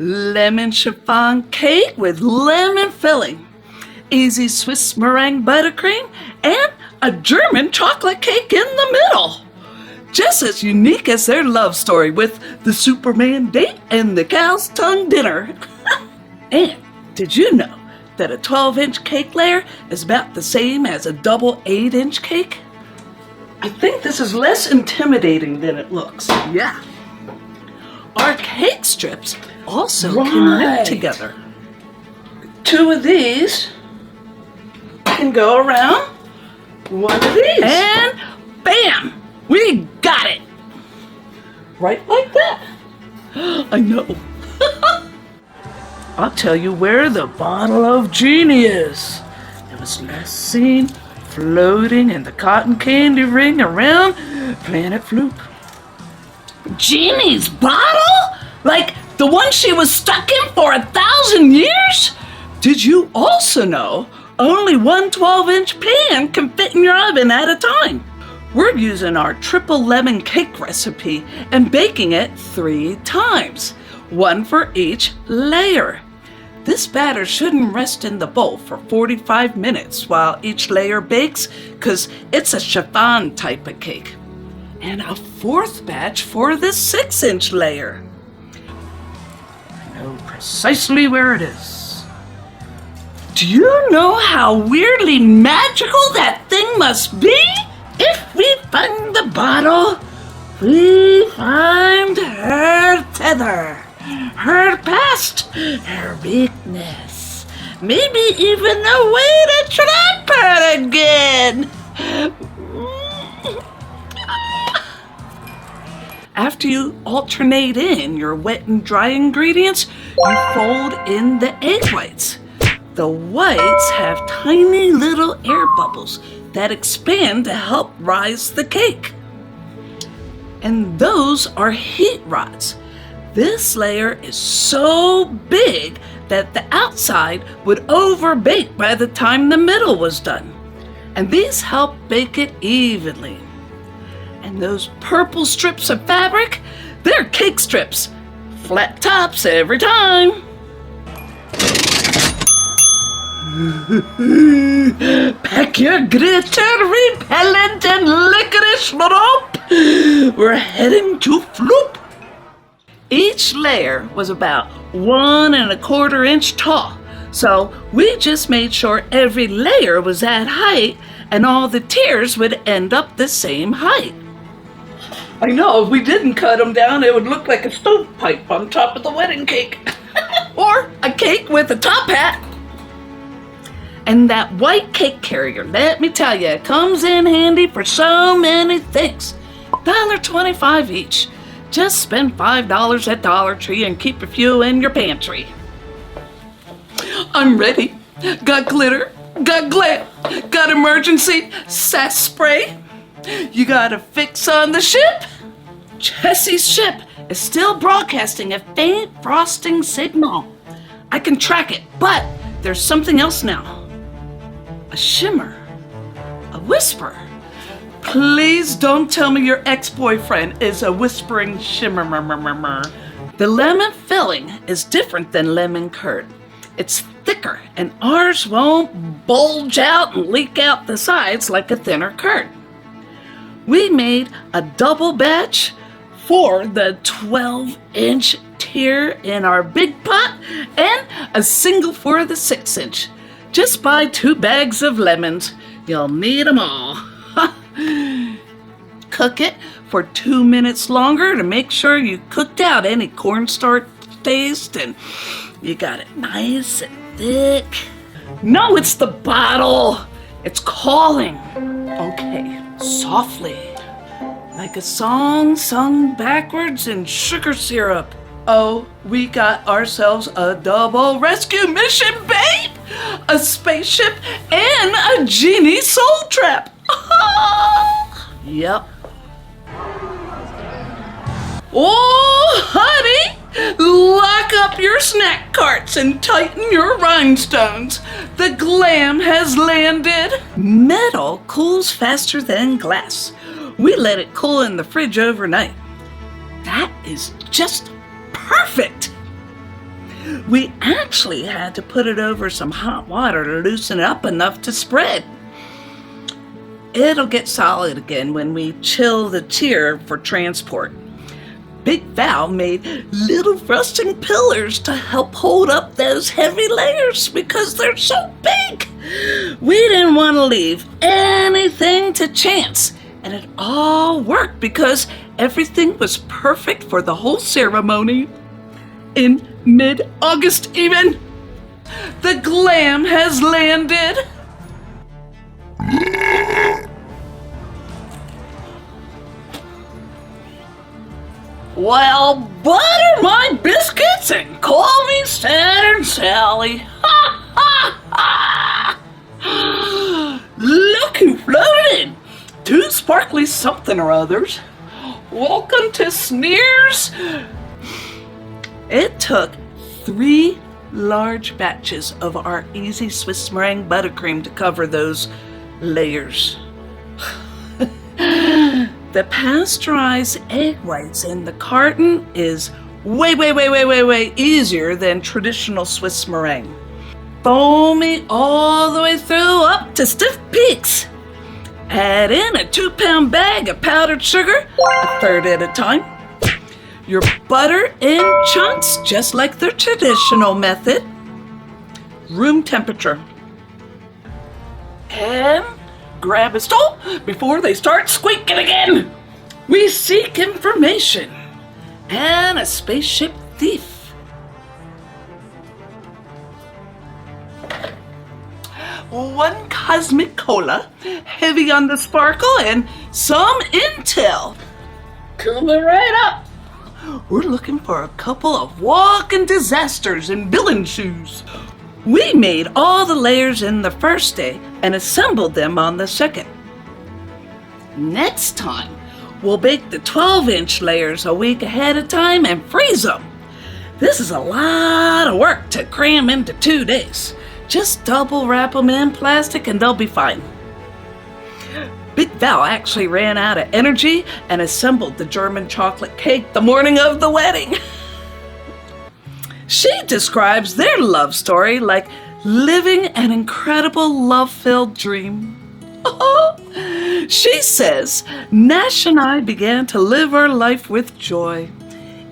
lemon chiffon cake with lemon filling, easy Swiss meringue buttercream, and a German chocolate cake in the middle. Just as unique as their love story with the Superman date and the cow's tongue dinner. And did you know that a 12-inch cake layer is about the same as a double 8-inch cake? I think this is less intimidating than it looks. Yeah. Our cake strips also can knit together. 2 of these can go around 1 of these. And bam! We got it! Right like that. I know. I'll tell you where the bottle of Genie is. It was last seen floating in the cotton candy ring around Planet Floop. Genie's bottle? Like the one she was stuck in for 1,000 years? Did you also know only one 12-inch pan can fit in your oven at a time? We're using our triple lemon cake recipe and baking it 3 times, 1 for each layer. This batter shouldn't rest in the bowl for 45 minutes while each layer bakes, because it's a chiffon type of cake. And a 4th batch for the 6-inch layer. I know precisely where it is. Do you know how weirdly magical that thing must be? If we find the bottle, we find her tether, her past, her weakness, maybe even a way to trap her again. After you alternate in your wet and dry ingredients, you fold in the egg whites. The whites have tiny little air bubbles that expand to help rise the cake. And those are heat rods. This layer is so big that the outside would overbake by the time the middle was done. And these help bake it evenly. And those purple strips of fabric, they're cake strips. Flat tops every time. Pack your glitter, repellent, and licorice rope. We're heading to Floop. Each layer was about 1 1/4 inch tall, so we just made sure every layer was that height and all the tiers would end up the same height. I know, if we didn't cut them down, it would look like a stovepipe on top of the wedding cake. Or a cake with a top hat. And that white cake carrier, let me tell you, it comes in handy for so many things. $1.25 each. Just spend $5 at Dollar Tree and keep a few in your pantry. I'm ready. Got glitter, got glam, got emergency sass spray. You got a fix on the ship? Jessie's ship is still broadcasting a faint frosting signal. I can track it, but there's something else now. A shimmer, a whisper. Please don't tell me your ex-boyfriend is a whispering shimmer. The lemon filling is different than lemon curd. It's thicker, and ours won't bulge out and leak out the sides like a thinner curd. We made a double batch for the 12-inch tier in our big pot and a single for the 6-inch. Just buy 2 bags of lemons. You'll need them all. Cook it for 2 minutes longer to make sure you cooked out any cornstarch taste and you got it nice and thick. No, it's the bottle. It's calling. Okay, softly. Like a song sung backwards in sugar syrup. Oh, we got ourselves a double rescue mission, babe! A spaceship and a genie soul trap. Yep. Oh, honey! Lock up your snack carts and tighten your rhinestones. The glam has landed. Metal cools faster than glass. We let it cool in the fridge overnight. That is just perfect. We actually had to put it over some hot water to loosen it up enough to spread. It'll get solid again when we chill the tier for transport. Big Val made little rusting pillars to help hold up those heavy layers because they're so big. We didn't want to leave anything to chance, and it all worked because everything was perfect for the whole ceremony. In mid-August even, the glam has landed. Well, butter my biscuits and call me Saturn Sally. Ha ha ha! Look who floated in. Two sparkly something or others. Welcome to Sneers. It took 3 large batches of our easy Swiss Meringue buttercream to cover those layers. The pasteurized egg whites in the carton is way easier than traditional Swiss meringue. Foamy all the way through up to stiff peaks. Add in a 2-pound bag of powdered sugar, a third at a time. Your butter in chunks, just like the traditional method. Room temperature. And grab a stool before they start squeaking again. We seek information and a spaceship thief. One cosmic cola, heavy on the sparkle, and some intel. Coming right up. We're looking for a couple of walking disasters in villain shoes. We made all the layers in the first day and assembled them on the second. Next time, we'll bake the 12-inch layers a week ahead of time and freeze them. This is a lot of work to cram into 2 days. Just double wrap them in plastic and they'll be fine. Big Val actually ran out of energy and assembled the German chocolate cake the morning of the wedding. She describes their love story like living an incredible love-filled dream. She says, Nash and I began to live our life with joy.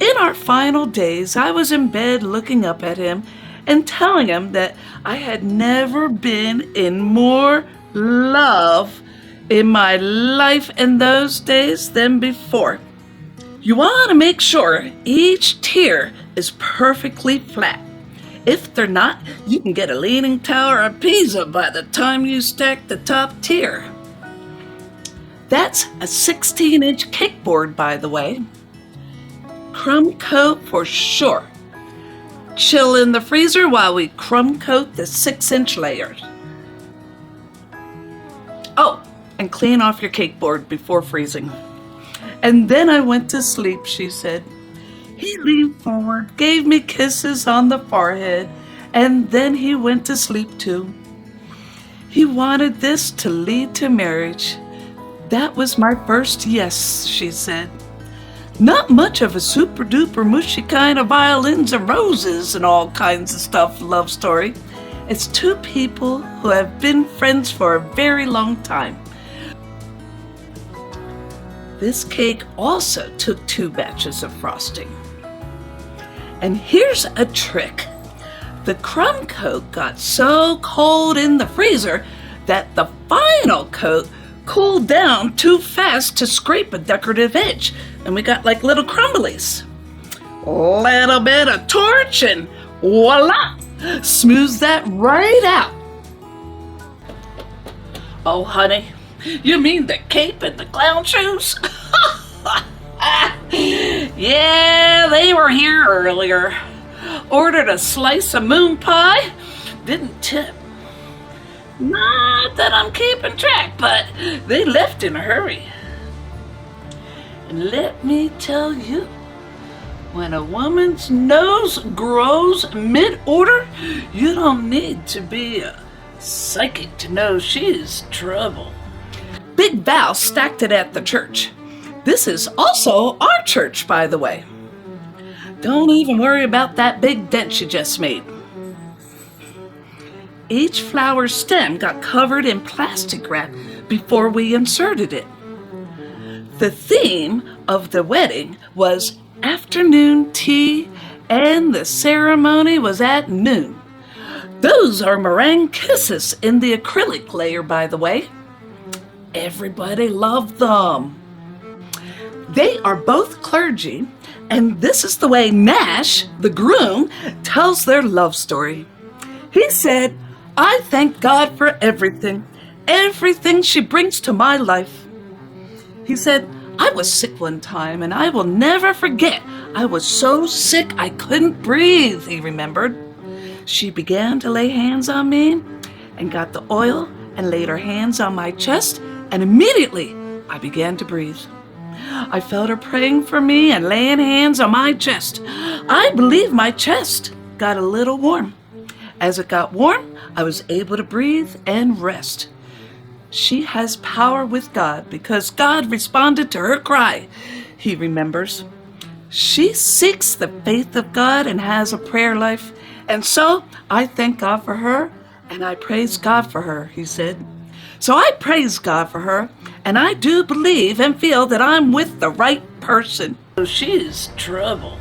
In our final days, I was in bed looking up at him and telling him that I had never been in more love in my life in those days than before. You want to make sure each tier is perfectly flat. If they're not, you can get a leaning tower of Pisa by the time you stack the top tier. That's a 16-inch cake board, by the way. Crumb coat for sure. Chill in the freezer while we crumb coat the 6-inch layers. Oh, and clean off your cake board before freezing. And then I went to sleep, she said. He leaned forward, gave me kisses on the forehead, and then he went to sleep too. He wanted this to lead to marriage. That was my first yes, she said. Not much of a super duper mushy kind of violins and roses and all kinds of stuff love story. It's 2 people who have been friends for a very long time. This cake also took 2 batches of frosting. And here's a trick. The crumb coat got so cold in the freezer that the final coat cooled down too fast to scrape a decorative edge, and we got like little crumblies. Little bit of torch and voila! Smooths that right out. Oh, honey, you mean the cape and the clown shoes? Yeah, they were here earlier. Ordered a slice of moon pie. Didn't tip. Not that I'm keeping track, but they left in a hurry. And let me tell you, when a woman's nose grows mid-order, you don't need to be a psychic to know she's trouble. Big Val stacked it at the church. This is also our church, by the way. Don't even worry about that big dent you just made. Each flower stem got covered in plastic wrap before we inserted it. The theme of the wedding was afternoon tea, and the ceremony was at noon. Those are meringue kisses in the acrylic layer, by the way. Everybody loved them. They are both clergy, and this is the way Nash, the groom, tells their love story. He said, "I thank God for everything she brings to my life." He said, "I was sick one time, and I will never forget. I was so sick I couldn't breathe," he remembered. "She began to lay hands on me and got the oil and laid her hands on my chest, and immediately I began to breathe. I felt her praying for me and laying hands on my chest. I believe my chest got a little warm. As it got warm, I was able to breathe and rest. She has power with God because God responded to her cry," he remembers. "She seeks the faith of God and has a prayer life. And so I thank God for her and I praise God for her," he said. "So I praise God for her, and I do believe and feel that I'm with the right person. So she's trouble."